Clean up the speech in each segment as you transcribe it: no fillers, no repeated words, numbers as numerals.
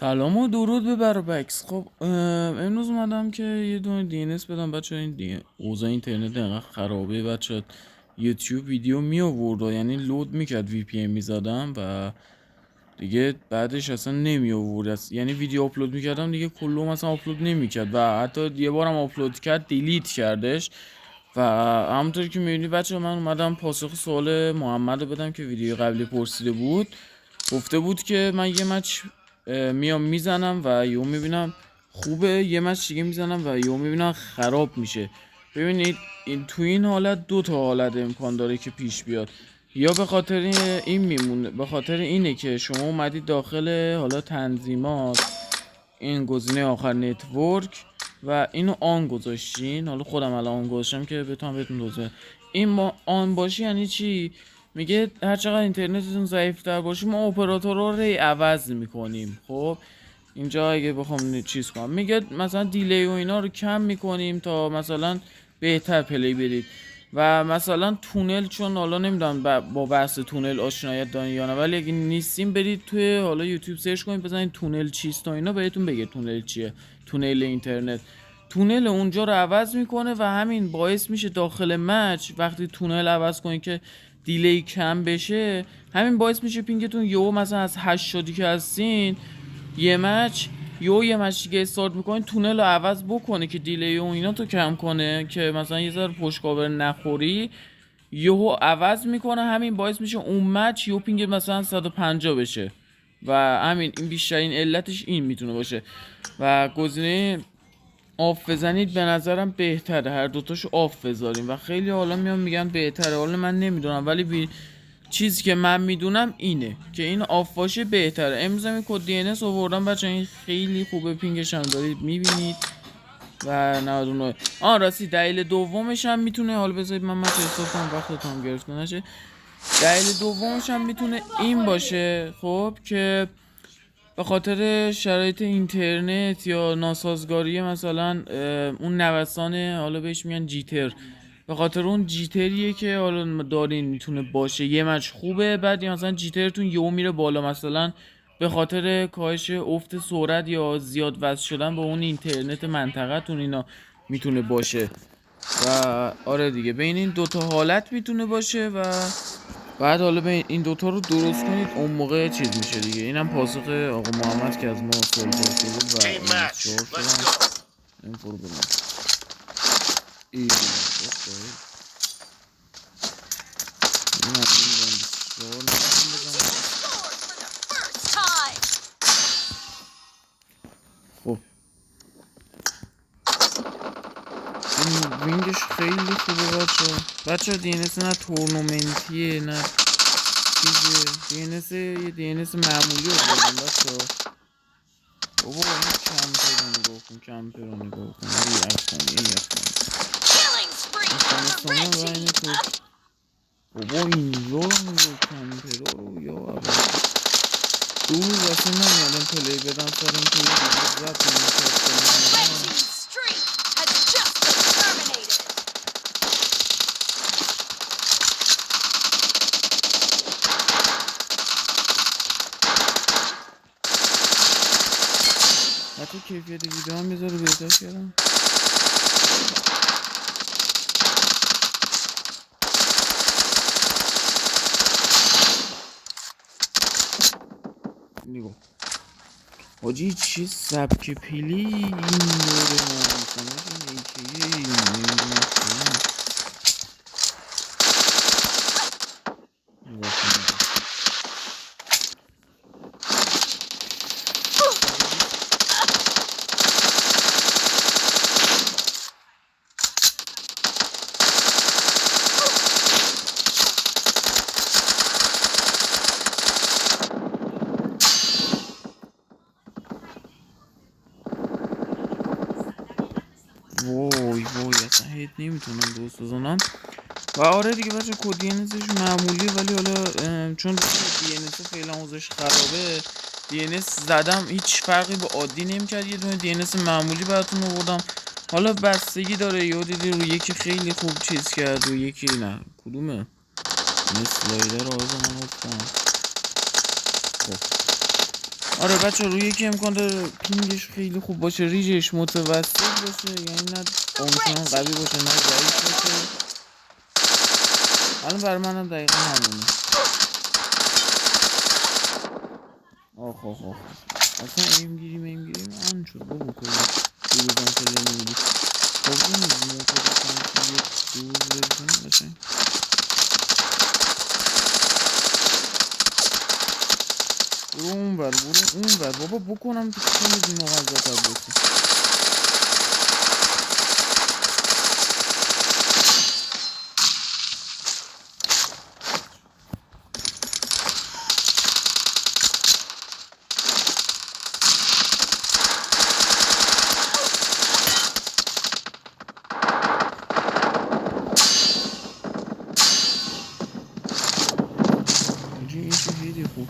سلام و درود به برابکس. خب امروز اومدم که یه دونه دی ان اس بدم بچه. این اوضاع اینترنت انقدر خرابه بچه، یوتیوب ویدیو می آورد و یعنی لود میکرد، وی پی ام میزدم و دیگه بعدش اصلا نمی آورد، یعنی ویدیو آپلود میکردم دیگه کلو مثلا آپلود نمیکرد و حتی یه بارم آپلود کرد دیلیت کردش. و همونطور که میبینید بچه، من اومدم پاسخ سوال محمد رو بدم که ویدیو قبلی پرسیده بود. گفته بود که من یه مچ میام میزنم و یهو میبینم خوبه، یه مچ دیگه میزنم و یهو میبینم خراب میشه. ببینید این تو این حالت دو تا حالت امکان داره که پیش بیاد. یا به خاطر این میمونه، به خاطر اینه که شما اومدید داخل حالا تنظیمات، این گزینه آخر نتورک و اینو آن گذاشتین. حالا خودم الان آن گذاشتم که بتونم بهتون توضیح بدم. این ما آن باشه یعنی چی؟ میگه هر چقدر اینترنتتون ضعیف‌تر باشه ما اپراتور رو عوض میکنیم. خب اینجا اگه بخوام چیز کنم، میگه مثلا دیلی و اینا رو کم میکنیم تا مثلا بهتر پلی برید. و مثلا تونل، چون حالا نمیدونم با بحث تونل آشنایت دارین یا نه، ولی اگه نیستیم برید توی حالا یوتیوب سرچ کنید، بزنید تونل چیست و اینا بهتون بگه تونل چیه. تونل اینترنت، تونل اونجا رو عوض میکنه و همین باعث میشه داخل مچ وقتی تونل عوض کنید که دیلی کم بشه، همین باعث میشه پینگتون یهو مثلا از 80 که هستین یه مچ یه مچ دیگه استارت میکنین تونل رو عوض بکنه که دیلی و اینا تو کم کنه که مثلا یه ذره پشت کاور نخوری. یهو عوض میکنه، همین باعث میشه اون مچ یهو پینگ مثلا 150 بشه و همین این بیشترین علتش این میتونه باشه. و گزینه آف بزنید به نظرم بهتره، هر دوتاشو آف بذاریم و خیلی حالا میان میگن بهتره. حالا من نمیدونم ولی چیزی که من میدونم اینه که این آف باشه بهتره. امروز این کد دی ان اس آوردم بچه، این خیلی خوبه، پینگش هم دارید میبینید و 99. راستی دلیل دومش هم میتونه، حالا بذارید من حساب کنم وقتتون گرفته نشه. دلیل دومش هم میتونه این باشه خب که به خاطر شرایط اینترنت یا ناسازگاری مثلا اون نوسان، حالا بهش میگن جیتر، به خاطر اون جیتریه که حالا دارین میتونه باشه. یه مچ خوبه بعد مثلا جیترتون یهو میره بالا، مثلا به خاطر کاهش افت سرعت یا زیاد وصل شدن به اون اینترنت منطقه‌تون اینا میتونه باشه. و آره دیگه بین این دوتا حالت میتونه باشه و بعد حالا به این دوتا رو درست کنید، اون موقع چیز میشه دیگه. اینم پاسخ آقا محمد که از ما سوال پرسید بود و این شعار شدن این فرو بلند این خب این وینگش خیلی خوبه بچه دی ان اس نه تورنمنتیه نه چیزه، دی ان اس یه دی ان اس معمولی رو بودن بچه. بابا این کمپر رو نگاه کن، کمپر رو نگاه کن، این افغانی و این تو بابا اینجا رو نگاه کمپر رو یا اول دو روز اصلا نمیادم پلی بدم سر این که یه رب نمیکرد. حتی کیفیت ویدیو هم بذاره بهتر کردم. نگاه حاجی چه سبک پلی این دوره ها مثلا این وای اصلا هیت نمیتونم درست بزنم. و آره دیگه بچه کد دی ان اسش معمولی، ولی حالا چون دی ان اس فعلا اوضاعش خرابه، دی ان اس زدم هیچ فرقی با عادی نمیکرد، یه دونه دی ان اس معمولی براتون آوردم. حالا بستگی داره، یا دیدی رو یکی خیلی خوب چیز کرد و یکی نه. کدومه این اسلایدر رو من کنم. خب آره بچه روی یکی امکان داره پینگش خیلی خوب باشه، ریجش متوسط باشه، یعنی نه آنچنان قوی باشه نه ضعیف باشه. الان برای منم دقیقا همونه. آخ اصلا ایم گیریم آن شد بابا کلی دروزم خیلی نمیدی. خب این موتور کنشی یک دروز بزنیم بشه. برو اون بر بابا بکنم تو چه میدی مغزت عباسی. این چه خیلی خوب.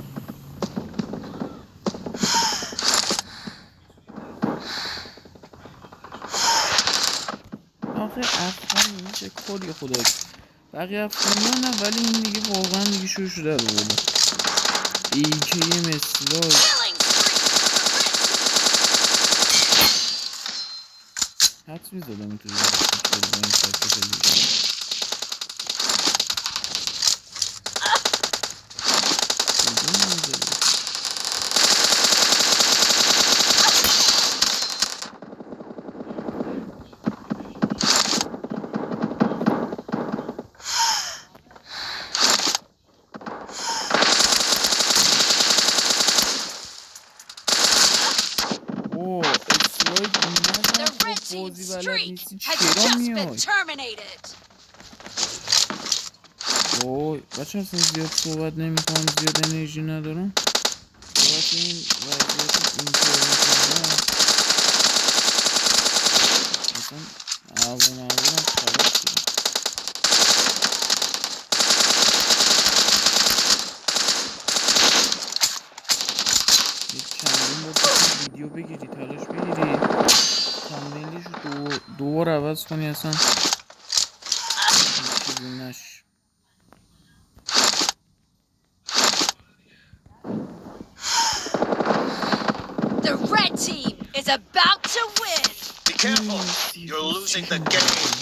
آخه افغان این چه کاری خدا، بقیه افغانی نه ولی این دیگه واقعا دیگه شروع شده رو بابا. این که یه مثلا حدس میزدم اینطوری با این سایت تلویزیون. وای بچه اصلا زیاد صحبت نمی کنم، زیاد انرژی ندارم بابت این وضعیت اینترنت اصلا اولم خراب شده. یک چندین بار ویدیو بگیری تلاش بگیری تامنیلش رو دوبار عوض کنی اصلا چیزی نش. The red team is about to win. Be careful, you're losing the game.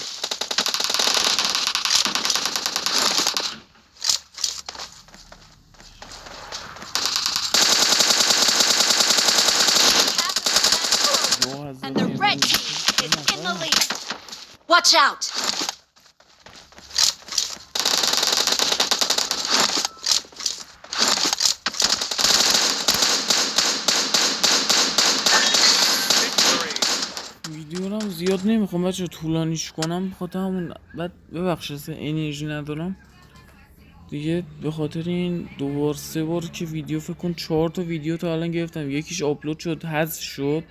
And the red team is in the lead. Watch out. ویدیو رو زیاد نمیخوام بچه طولانیش کنم بخاطر همون بعد ببخشید انرژی ندارم دیگه به خاطر این دوبار سه بار که ویدیو فکر کن 4 تا ویدیو تا الان گرفتم، یکیش آپلود شد حذف شد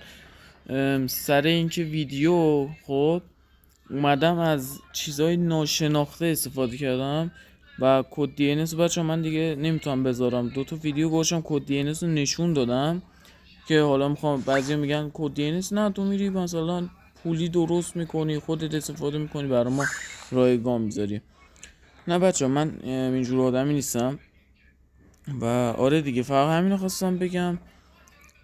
سر اینکه ویدیو خب اومدم از چیزای ناشناخته استفاده کردم و کد دی ان اس بچه من دیگه نمیتونم بذارم. 2 تا ویدیو گذاشتم کد دی ان اس رو نشون دادم که حالا میخوام بعضی میگن کد دی ان اس نه تو میری مثلا پولی درست میکنی خودت استفاده میکنی برای ما رایگان میذاری. نه بچه من اینجور آدمی نیستم و آره دیگه فقط همین رو خواستم بگم.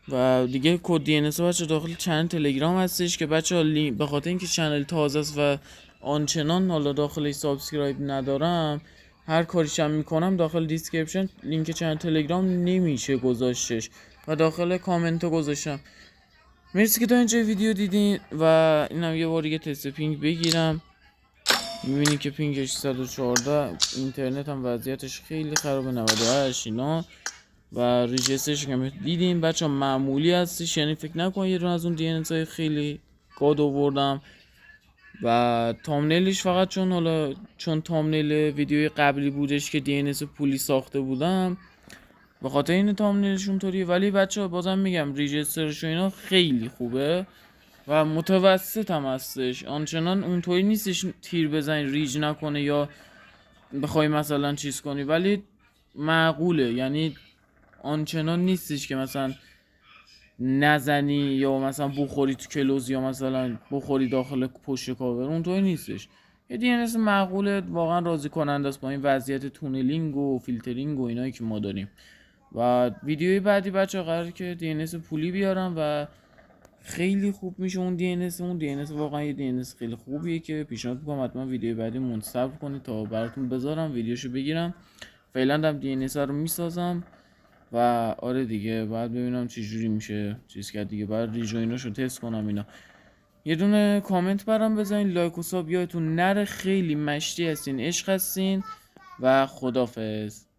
و دیگه کد دی ان اس بچه داخل چنل تلگرام هستش که بچه به خاطر اینکه چنل تازه است و آنچنان حالا داخلش سابسکرایب ندارم هر کاریشم میکنم داخل دیسکریپشن لینک چنل تلگرام نمیشه گذاشتش و داخل کامنت رو گذاشتم. مرسی که تا اینجا ویدیو دیدین و اینم یه بار دیگه تست پینگ بگیرم. میبینی که پینگش 114 اینترنت هم وضعیتش خیلی خرابه 98 اینا و ریجسترش که دیدین بچه ها معمولی هستش، یعنی فکر نکن یه دونه از اون دی ان اس های خیلی کاد آوردم و تامنیلش فقط چون تامنیل ویدیوی قبلی بودش که دی ان اس پولی ساخته بودم به خاطر این تامنیلش اونطوریه. ولی بچه ها بازم میگم ریجسترش و اینا خیلی خوبه و متوسط هم هستش، آنچنان اونطوری نیستش تیر بزنی ریج نکنه یا بخوای مثلا چیز کنی، ولی معقوله، یعنی آنچنان نیستش که مثلا نزنی یا مثلا بخوری تو کلوز یا مثلا بخوری داخل پشت کاور، اونطوری نیستش. یه دی ان اس معقوله، واقعا راضی کننده است با این وضعیت تونلینگ و فیلترینگ و اینایی که ما داریم. و ویدیوی بعدی بچه قراره که DNS پولی بیارم و خیلی خوب میشه اون DNS واقعا یه DNS خیلی خوبیه که پیشنهاد میکنم حتما ویدیو بعدی منصبر کنید تا براتون بذارم ویدیوشو بگیرم. فعلا هم DNS رو میسازم و آره دیگه بعد ببینم چه جوری میشه چیز کرد دیگه، بعد ریجویناشو تست کنم اینا. یه دونه کامنت برام بزنین، لایک و ساب یادتون نره، خیلی مشتی هستین، عشق هستین و خدافظ.